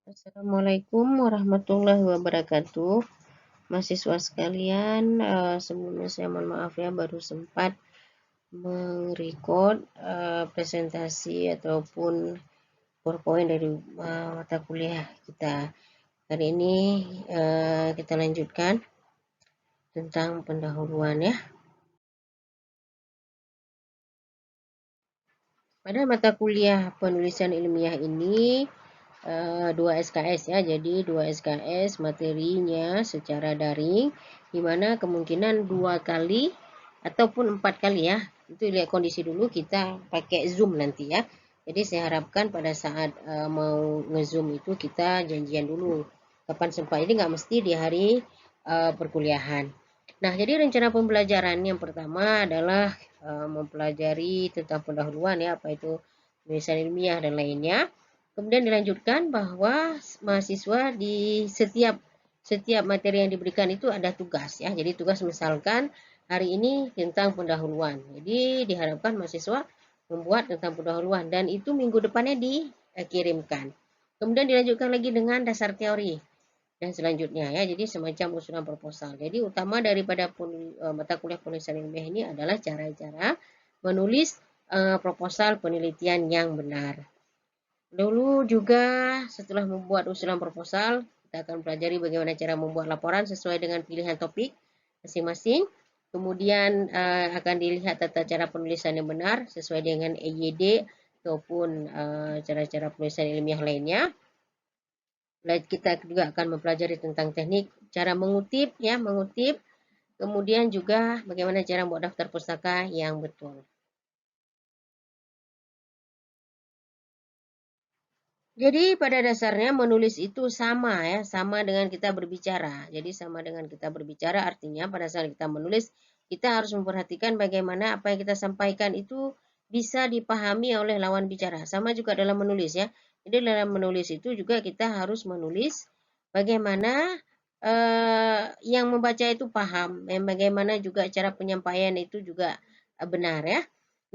Assalamualaikum warahmatullahi wabarakatuh. Mahasiswa sekalian, sebelumnya saya mohon maaf ya baru sempat merecord presentasi ataupun PowerPoint dari mata kuliah kita. Hari ini kita lanjutkan tentang pendahuluan ya. Pada mata kuliah penulisan ilmiah ini 2 SKS ya, jadi 2 SKS materinya secara daring, dimana kemungkinan 2 kali ataupun 4 kali ya, itu lihat kondisi dulu, kita pakai Zoom nanti ya. Jadi saya harapkan pada saat mau nge-Zoom itu kita janjian dulu kapan sempat, jadi nggak mesti di hari perkuliahan. Nah, jadi rencana pembelajaran yang pertama adalah mempelajari tentang pendahuluan ya, apa itu penulisan ilmiah dan lainnya. Kemudian dilanjutkan bahwa mahasiswa di setiap materi yang diberikan itu ada tugas ya. Jadi tugas misalkan hari ini tentang pendahuluan. Jadi diharapkan mahasiswa membuat tentang pendahuluan dan itu minggu depannya dikirimkan. Kemudian dilanjutkan lagi dengan dasar teori dan selanjutnya ya. Jadi semacam usulan proposal. Jadi utama daripada mata kuliah penulisan ilmiah ini adalah cara-cara menulis proposal penelitian yang benar. Dulu juga setelah membuat usulan proposal, kita akan pelajari bagaimana cara membuat laporan sesuai dengan pilihan topik masing-masing. Kemudian akan dilihat tata cara penulisan yang benar sesuai dengan EYD ataupun cara-cara penulisan ilmiah lainnya. Kita juga akan mempelajari tentang teknik cara mengutip ya, kemudian juga bagaimana cara membuat daftar pustaka yang betul. Jadi pada dasarnya menulis itu sama ya, sama dengan kita berbicara. Jadi sama dengan kita berbicara artinya pada saat kita menulis, kita harus memperhatikan bagaimana apa yang kita sampaikan itu bisa dipahami oleh lawan bicara. Sama juga dalam menulis ya. Jadi dalam menulis itu juga kita harus menulis bagaimana yang membaca itu paham, bagaimana juga cara penyampaian itu juga benar ya.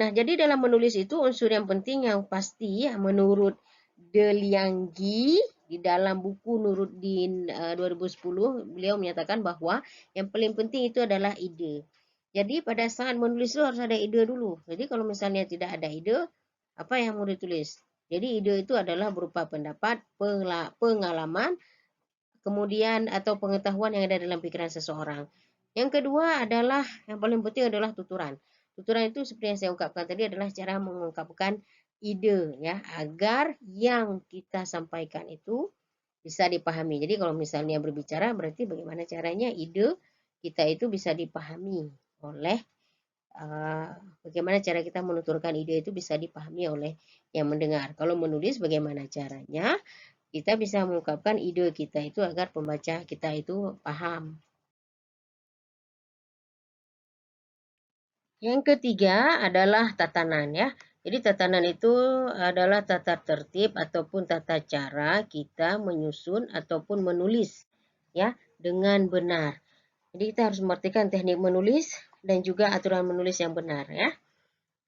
Nah, jadi dalam menulis itu unsur yang penting yang pasti ya, menurut De Lianggi di dalam buku Nuruddin 2010 beliau menyatakan bahwa yang paling penting itu adalah ide. Jadi pada saat menulis itu harus ada ide dulu. Jadi kalau misalnya tidak ada ide, apa yang mau ditulis? Jadi ide itu adalah berupa pendapat, pengalaman, kemudian atau pengetahuan yang ada dalam pikiran seseorang. Yang kedua adalah yang paling penting adalah tuturan. Tuturan itu seperti yang saya ungkapkan tadi adalah cara mengungkapkan ide ya agar yang kita sampaikan itu bisa dipahami. Jadi kalau misalnya berbicara berarti bagaimana caranya ide kita itu bisa dipahami oleh bagaimana cara kita menuturkan ide itu bisa dipahami oleh yang mendengar. Kalau menulis bagaimana caranya kita bisa mengungkapkan ide kita itu agar pembaca kita itu paham. Yang ketiga adalah tatanan ya. Jadi tatanan itu adalah tata tertib ataupun tata cara kita menyusun ataupun menulis ya dengan benar. Jadi kita harus mengertikan teknik menulis dan juga aturan menulis yang benar ya.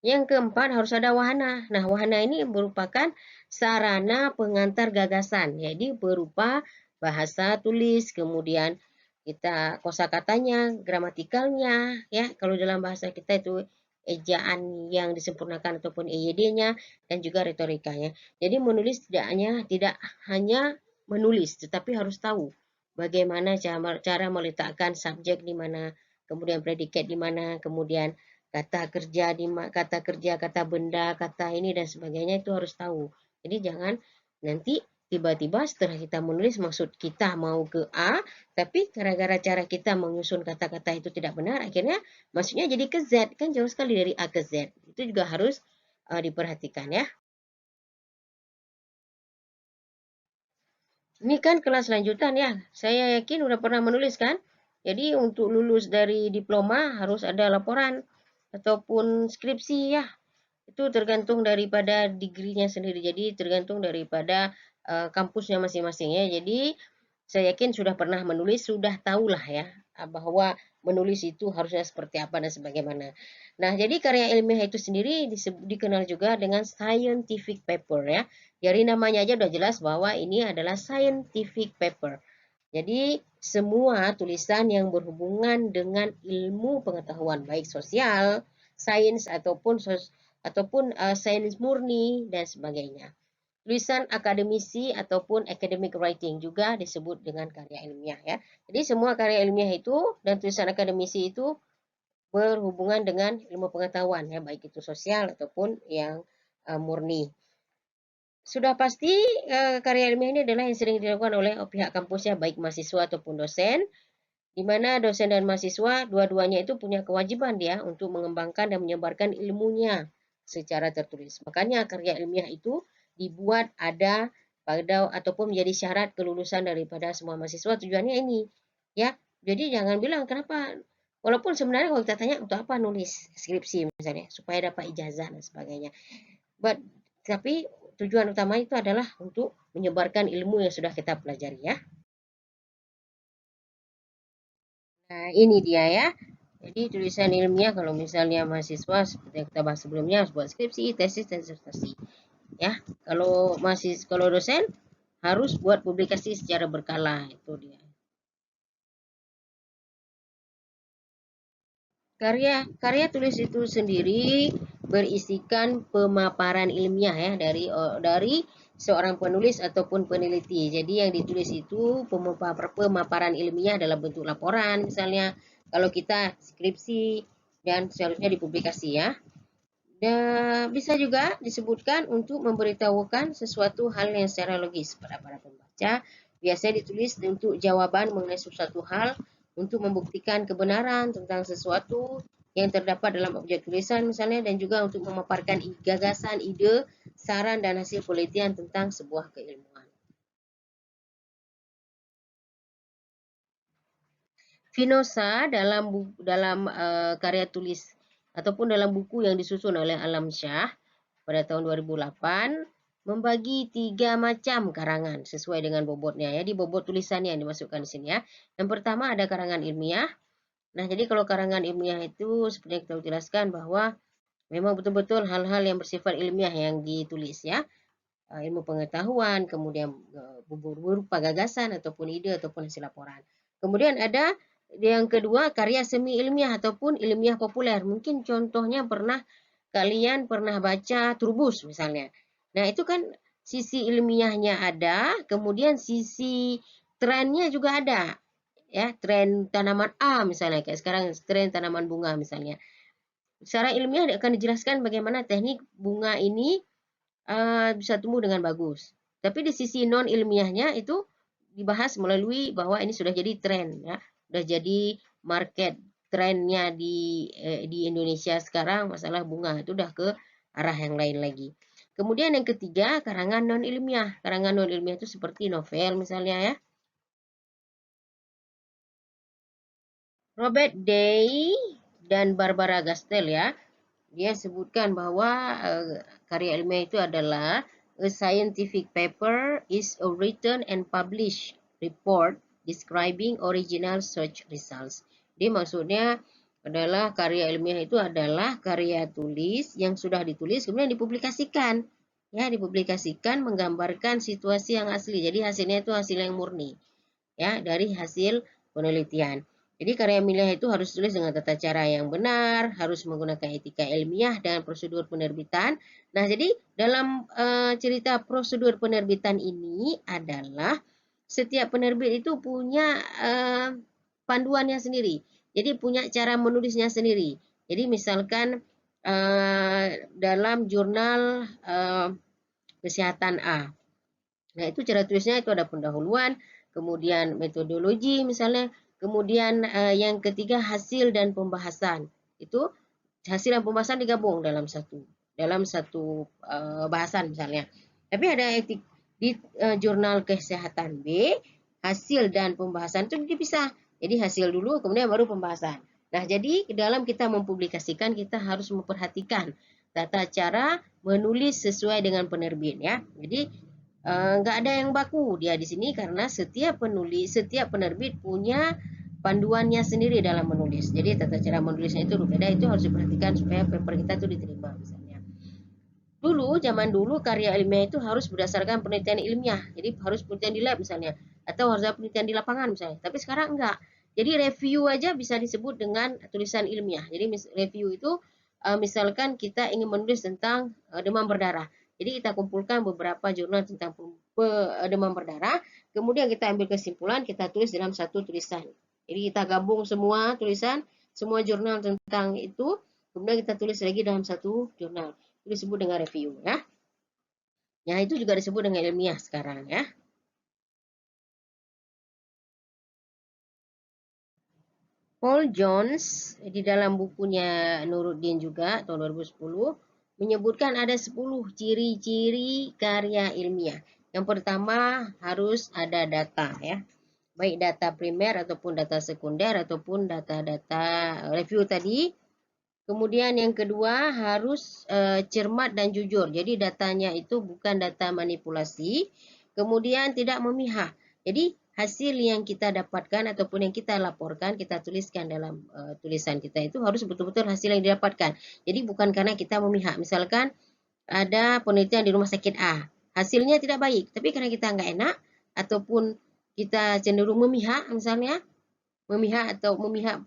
Yang keempat harus ada wahana. Nah, wahana ini merupakan sarana pengantar gagasan. Jadi berupa bahasa tulis, kemudian kita kosakatanya, gramatikalnya, ya. Kalau dalam bahasa kita itu ejaan yang disempurnakan ataupun EYD-nya dan juga retorikanya. Jadi menulis tidak hanya menulis, tetapi harus tahu bagaimana cara meletakkan subjek di mana, kemudian predikat di mana, kemudian kata kerja, kata benda, kata ini dan sebagainya itu harus tahu. Jadi jangan nanti tiba-tiba setelah kita menulis maksud kita mau ke A, tapi gara-gara cara kita menyusun kata-kata itu tidak benar, akhirnya maksudnya jadi ke Z, kan jauh sekali dari A ke Z. Itu juga harus diperhatikan ya. Ini kan kelas lanjutan ya. Saya yakin udah pernah menulis kan? Jadi untuk lulus dari diploma harus ada laporan ataupun skripsi ya. Itu tergantung daripada degree-nya sendiri. Jadi tergantung daripada kampusnya masing-masing ya. Jadi saya yakin sudah pernah menulis, sudah tahulah ya bahwa menulis itu harusnya seperti apa dan sebagaimana. Nah, jadi karya ilmiah itu sendiri dikenal juga dengan scientific paper ya. Dari namanya aja udah jelas bahwa ini adalah scientific paper. Jadi semua tulisan yang berhubungan dengan ilmu pengetahuan baik sosial, sains ataupun sains murni dan sebagainya. Tulisan akademisi ataupun academic writing juga disebut dengan karya ilmiah ya. Jadi semua karya ilmiah itu dan tulisan akademisi itu berhubungan dengan ilmu pengetahuan ya, baik itu sosial ataupun yang murni. Sudah pasti karya ilmiah ini adalah yang sering dilakukan oleh pihak kampusnya baik mahasiswa ataupun dosen, di mana dosen dan mahasiswa dua-duanya itu punya kewajiban dia untuk mengembangkan dan menyebarkan ilmunya secara tertulis. Makanya karya ilmiah itu dibuat ada pada ataupun menjadi syarat kelulusan daripada semua mahasiswa, tujuannya ini ya. Jadi jangan bilang kenapa, walaupun sebenarnya kalau kita tanya untuk apa nulis skripsi misalnya supaya dapat ijazah dan sebagainya. Tapi tujuan utama itu adalah untuk menyebarkan ilmu yang sudah kita pelajari ya. Nah, ini dia ya. Jadi tulisan ilmiah kalau misalnya mahasiswa seperti yang kita bahas sebelumnya harus buat skripsi, tesis, dan disertasi. Ya, kalau dosen harus buat publikasi secara berkala, itu dia. Karya tulis itu sendiri berisikan pemaparan ilmiah ya dari seorang penulis ataupun peneliti. Jadi yang ditulis itu pemaparan ilmiah dalam bentuk laporan misalnya kalau kita skripsi dan seharusnya dipublikasi ya. Dan bisa juga disebutkan untuk memberitahukan sesuatu hal yang secara logis pada para pembaca. Biasanya ditulis untuk jawaban mengenai sesuatu hal, untuk membuktikan kebenaran tentang sesuatu yang terdapat dalam objek tulisan misalnya, dan juga untuk memaparkan gagasan, ide, saran, dan hasil penelitian tentang sebuah keilmuan. Finosa dalam karya tulis ataupun dalam buku yang disusun oleh Alam Syah pada tahun 2008 membagi 3 macam karangan sesuai dengan bobotnya ya, di bobot tulisannya yang dimasukkan di sini ya. Yang pertama ada karangan ilmiah. Nah, jadi kalau karangan ilmiah itu seperti yang kita jelaskan bahwa memang betul-betul hal-hal yang bersifat ilmiah yang ditulis ya. Ilmu pengetahuan, kemudian berupa gagasan ataupun ide ataupun hasil laporan. Kemudian ada yang kedua karya semi ilmiah ataupun ilmiah populer. Mungkin contohnya kalian pernah baca Turbus misalnya. Nah, itu kan sisi ilmiahnya ada, kemudian sisi trennya juga ada. Ya, tren tanaman A misalnya, kayak sekarang tren tanaman bunga misalnya. Secara ilmiah akan dijelaskan bagaimana teknik bunga ini bisa tumbuh dengan bagus. Tapi di sisi non ilmiahnya itu dibahas melalui bahwa ini sudah jadi tren ya, sudah jadi market trennya di Indonesia sekarang masalah bunga itu udah ke arah yang lain lagi. Kemudian yang ketiga karangan non ilmiah. Karangan non ilmiah itu seperti novel misalnya ya. Robert Day dan Barbara Gastel ya. Dia sebutkan bahwa karya ilmiah itu adalah a scientific paper is a written and published report describing original search results. Jadi maksudnya adalah karya ilmiah itu adalah karya tulis yang sudah ditulis kemudian dipublikasikan. Ya, dipublikasikan menggambarkan situasi yang asli. Jadi hasilnya itu hasil yang murni ya dari hasil penelitian. Jadi karya ilmiah itu harus ditulis dengan tata cara yang benar, harus menggunakan etika ilmiah dan prosedur penerbitan. Nah, jadi dalam cerita prosedur penerbitan ini adalah setiap penerbit itu punya panduannya sendiri. Jadi punya cara menulisnya sendiri. Jadi misalkan dalam jurnal kesehatan A. Nah, itu cara tulisnya itu ada pendahuluan, kemudian metodologi misalnya, kemudian yang ketiga hasil dan pembahasan. Itu hasil dan pembahasan digabung dalam satu bahasan misalnya. Tapi ada etik di jurnal kesehatan B, hasil dan pembahasan itu dipisah. Jadi hasil dulu kemudian baru pembahasan. Nah, jadi dalam kita mempublikasikan kita harus memperhatikan tata cara menulis sesuai dengan penerbit ya. Jadi nggak ada yang baku dia di sini karena setiap penerbit punya panduannya sendiri dalam menulis. Jadi tata cara menulisnya itu berbeda, itu harus diperhatikan supaya paper kita itu diterima misalnya. Zaman dulu karya ilmiah itu harus berdasarkan penelitian ilmiah. Jadi harus penelitian di lab misalnya, atau harus penelitian di lapangan misalnya. Tapi sekarang enggak. Jadi review aja bisa disebut dengan tulisan ilmiah. Jadi review itu misalkan kita ingin menulis tentang demam berdarah. Jadi kita kumpulkan beberapa jurnal tentang demam berdarah, kemudian kita ambil kesimpulan, kita tulis dalam satu tulisan. Jadi kita gabung semua tulisan, semua jurnal tentang itu, kemudian kita tulis lagi dalam satu jurnal. Itu disebut dengan review ya. Ya, itu juga disebut dengan ilmiah sekarang ya. Paul Jones di dalam bukunya Nuruddin juga tahun 2010 menyebutkan ada 10 ciri-ciri karya ilmiah. Yang pertama harus ada data ya. Baik data primer ataupun data sekunder ataupun data-data review tadi. Kemudian yang kedua harus cermat dan jujur. Jadi datanya itu bukan data manipulasi. Kemudian tidak memihak. Jadi hasil yang kita dapatkan ataupun yang kita laporkan, kita tuliskan dalam tulisan kita itu harus betul-betul hasil yang didapatkan. Jadi bukan karena kita memihak. Misalkan ada penelitian di rumah sakit A. Hasilnya tidak baik. Tapi karena kita nggak enak ataupun kita cenderung memihak misalnya, memihak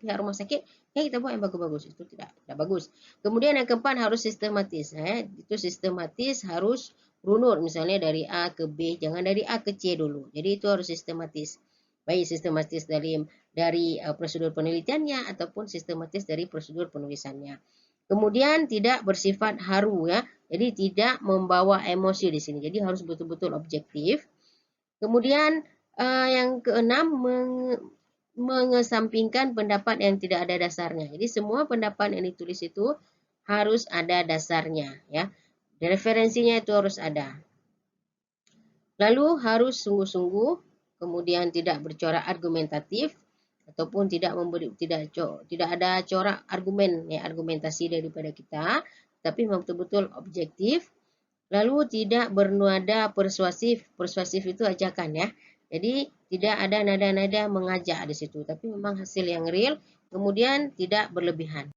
pihak rumah sakit, ya kita buat yang bagus-bagus, itu tidak bagus. Kemudian yang keempat harus sistematis, itu sistematis harus runut, misalnya dari A ke B, jangan dari A ke C dulu. Jadi itu harus sistematis, baik sistematis dari prosedur penelitiannya ataupun sistematis dari prosedur penulisannya. Kemudian tidak bersifat haru ya, jadi tidak membawa emosi di sini. Jadi harus betul-betul objektif. Kemudian yang keenam mengesampingkan pendapat yang tidak ada dasarnya. Jadi semua pendapat yang ditulis itu harus ada dasarnya ya. Referensinya itu harus ada. Lalu harus sungguh-sungguh, kemudian tidak bercorak argumentatif ataupun tidak ada corak argumen ya, argumentasi daripada kita, tapi betul-betul objektif. Lalu tidak bernada persuasif. Persuasif itu ajakan ya. Jadi tidak ada nada-nada mengajak di situ, tapi memang hasil yang real, kemudian tidak berlebihan.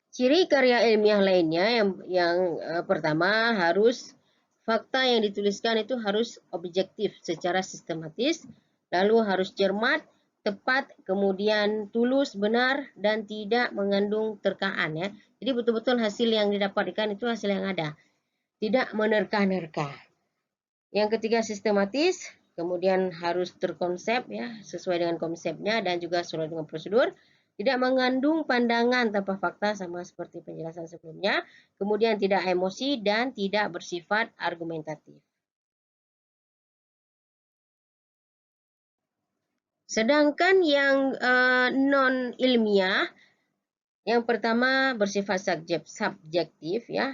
Ciri karya ilmiah lainnya yang pertama harus fakta yang dituliskan itu harus objektif secara sistematis, lalu harus cermat, tepat, kemudian tulus, benar, dan tidak mengandung terkaan ya. Jadi betul-betul hasil yang didapatkan itu hasil yang ada, tidak menerka-nerka. Yang ketiga sistematis, kemudian harus terkonsep ya, sesuai dengan konsepnya dan juga sesuai dengan prosedur. Tidak mengandung pandangan tanpa fakta sama seperti penjelasan sebelumnya. Kemudian tidak emosi dan tidak bersifat argumentatif. Sedangkan yang non ilmiah, yang pertama bersifat subjektif ya.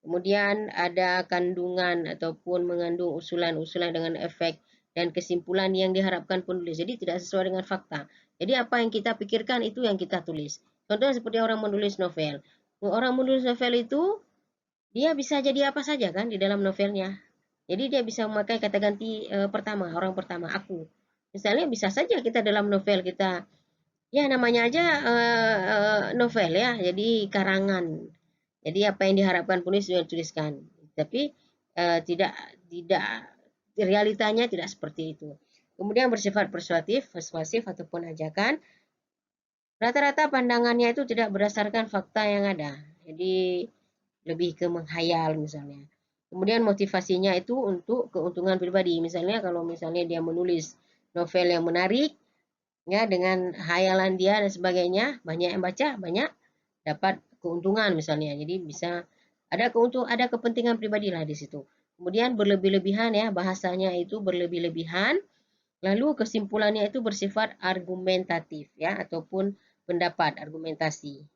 Kemudian ada kandungan ataupun mengandung usulan-usulan dengan efek dan kesimpulan yang diharapkan penulis. Jadi tidak sesuai dengan fakta. Jadi apa yang kita pikirkan itu yang kita tulis. Contohnya seperti orang menulis novel. Orang menulis novel itu dia bisa jadi apa saja kan di dalam novelnya. Jadi dia bisa memakai kata ganti pertama, orang pertama, aku. Misalnya bisa saja kita dalam novel kita, ya namanya aja novel ya, jadi karangan. Jadi apa yang diharapkan penulis sudah dituliskan, tapi tidak realitanya tidak seperti itu. Kemudian bersifat persuasif ataupun ajakan. Rata-rata pandangannya itu tidak berdasarkan fakta yang ada. Jadi lebih ke menghayal misalnya. Kemudian motivasinya itu untuk keuntungan pribadi. Misalnya kalau misalnya dia menulis novel yang menarik, ya dengan hayalan dia dan sebagainya, banyak yang baca, banyak dapat keuntungan misalnya. Jadi bisa ada ada kepentingan pribadi lah di situ. Kemudian berlebih-lebihan ya, bahasanya itu berlebih-lebihan. Lalu kesimpulannya itu bersifat argumentatif ya, ataupun pendapat argumentasi.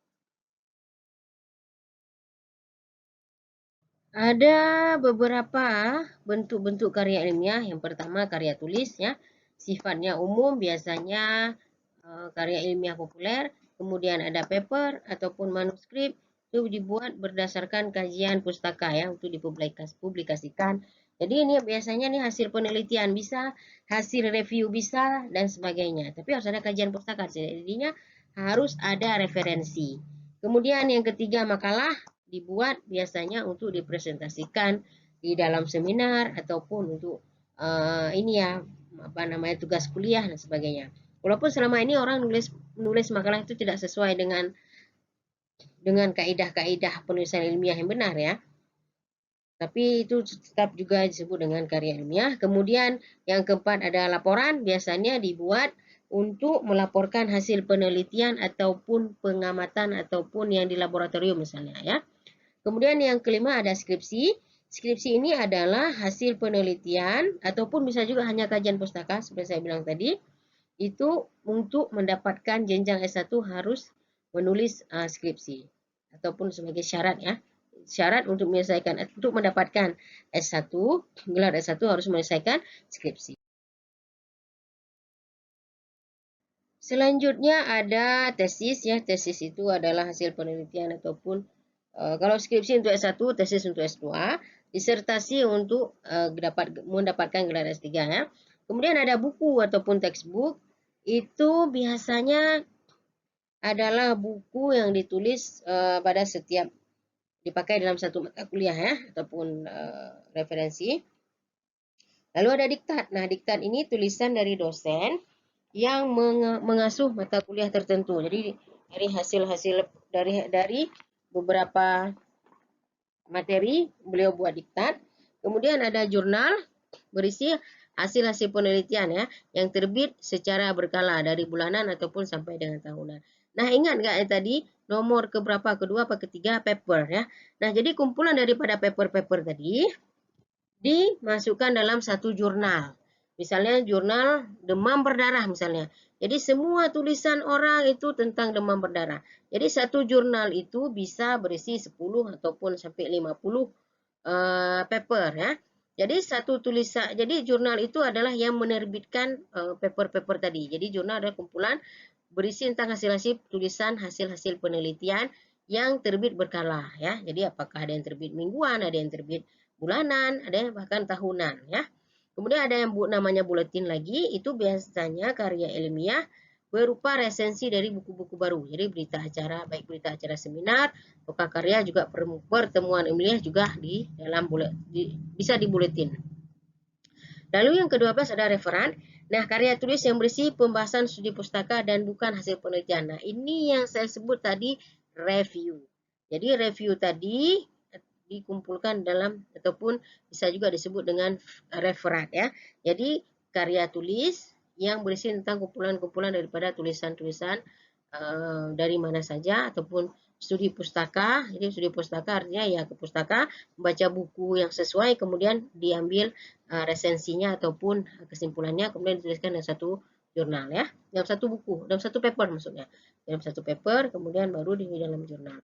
Ada beberapa bentuk-bentuk karya ilmiah. Yang pertama karya tulis ya, sifatnya umum, biasanya karya ilmiah populer. Kemudian ada paper ataupun manuskrip, itu dibuat berdasarkan kajian pustaka ya, untuk dipublikasikan Jadi ini biasanya nih hasil penelitian bisa, hasil review bisa, dan sebagainya. Tapi harus ada kajian pustaka. Jadinya harus ada referensi. Kemudian yang ketiga, makalah dibuat biasanya untuk dipresentasikan di dalam seminar ataupun untuk ini ya, apa namanya, tugas kuliah dan sebagainya. Walaupun selama ini orang nulis makalah itu tidak sesuai dengan kaidah-kaidah penulisan ilmiah yang benar ya. Tapi itu tetap juga disebut dengan karya ilmiah. Kemudian yang keempat ada laporan, biasanya dibuat untuk melaporkan hasil penelitian ataupun pengamatan ataupun yang di laboratorium misalnya ya. Kemudian yang kelima ada skripsi. Skripsi ini adalah hasil penelitian ataupun bisa juga hanya kajian pustaka seperti saya bilang tadi. Itu untuk mendapatkan jenjang S1 harus menulis skripsi ataupun sebagai syarat ya. Syarat untuk mendapatkan S1, gelar S1 harus menyelesaikan skripsi. Selanjutnya ada tesis ya. Tesis itu adalah hasil penelitian ataupun kalau skripsi untuk S1, tesis untuk S2, disertasi untuk mendapatkan gelar S3 ya. Kemudian ada buku ataupun textbook. Itu biasanya adalah buku yang ditulis pada setiap dipakai dalam satu mata kuliah ya ataupun referensi. Lalu ada diktat. Nah, diktat ini tulisan dari dosen yang mengasuh mata kuliah tertentu. Jadi dari hasil-hasil dari beberapa materi beliau buat diktat. Kemudian ada jurnal berisi hasil-hasil penelitian ya yang terbit secara berkala dari bulanan ataupun sampai dengan tahunan. Nah, ingat nggak ya tadi nomor keberapa, kedua apa ketiga paper ya. Nah, jadi kumpulan daripada paper-paper tadi dimasukkan dalam satu jurnal. Misalnya jurnal demam berdarah misalnya. Jadi semua tulisan orang itu tentang demam berdarah. Jadi satu jurnal itu bisa berisi 10 ataupun sampai 50 paper ya. Jadi jadi jurnal itu adalah yang menerbitkan paper-paper tadi. Jadi jurnal adalah kumpulan berisi tentang hasil-hasil tulisan, hasil-hasil penelitian yang terbit berkala ya. Jadi apakah ada yang terbit mingguan, ada yang terbit bulanan, ada yang bahkan tahunan ya. Kemudian ada yang namanya buletin lagi, itu biasanya karya ilmiah berupa resensi dari buku-buku baru. Jadi berita acara, baik berita acara seminar, buka karya juga pertemuan ilmiah juga di dalam bisa di buletin. Lalu yang ke-12 ada referan. Nah, karya tulis yang berisi pembahasan studi pustaka dan bukan hasil penelitian. Nah, ini yang saya sebut tadi review. Jadi review tadi dikumpulkan dalam ataupun bisa juga disebut dengan referat ya. Jadi karya tulis yang berisi tentang kumpulan-kumpulan daripada tulisan-tulisan dari mana saja ataupun studi pustaka. Jadi studi pustaka artinya ya ke pustaka, membaca buku yang sesuai, kemudian diambil resensinya ataupun kesimpulannya, kemudian dituliskan dalam satu jurnal ya, dalam satu buku, dalam satu paper maksudnya, dalam satu paper, kemudian baru di dalam jurnal.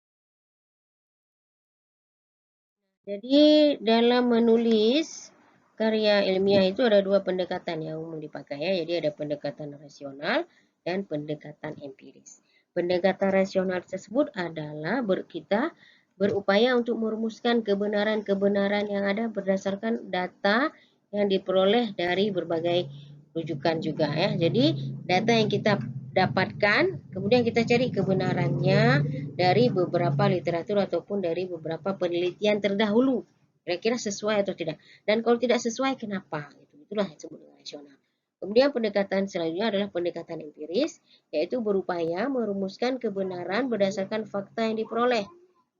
Jadi dalam menulis karya ilmiah itu ada dua pendekatan yang umum dipakai ya. Jadi ada pendekatan rasional dan pendekatan empiris. Pendekatan rasional tersebut adalah kita berupaya untuk merumuskan kebenaran-kebenaran yang ada berdasarkan data yang diperoleh dari berbagai rujukan juga ya. Jadi data yang kita dapatkan, kemudian kita cari kebenarannya dari beberapa literatur ataupun dari beberapa penelitian terdahulu. Kira-kira sesuai atau tidak. Dan kalau tidak sesuai, kenapa? Itulah yang disebut dengan rasional. Kemudian pendekatan selanjutnya adalah pendekatan empiris, yaitu berupaya merumuskan kebenaran berdasarkan fakta yang diperoleh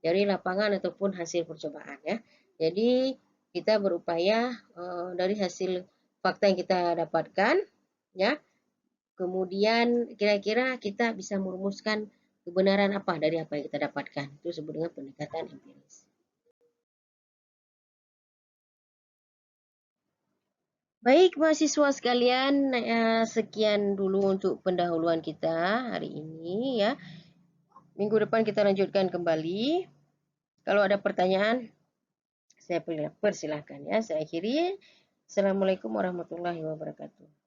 dari lapangan ataupun hasil percobaan ya. Jadi kita berupaya dari hasil fakta yang kita dapatkan ya. Kemudian kira-kira kita bisa merumuskan kebenaran apa dari apa yang kita dapatkan. Itu disebut dengan pendekatan empiris. Baik mahasiswa sekalian, sekian dulu untuk pendahuluan kita hari ini ya. Minggu depan kita lanjutkan kembali. Kalau ada pertanyaan, saya persilahkan ya. Saya akhiri. Assalamualaikum warahmatullahi wabarakatuh.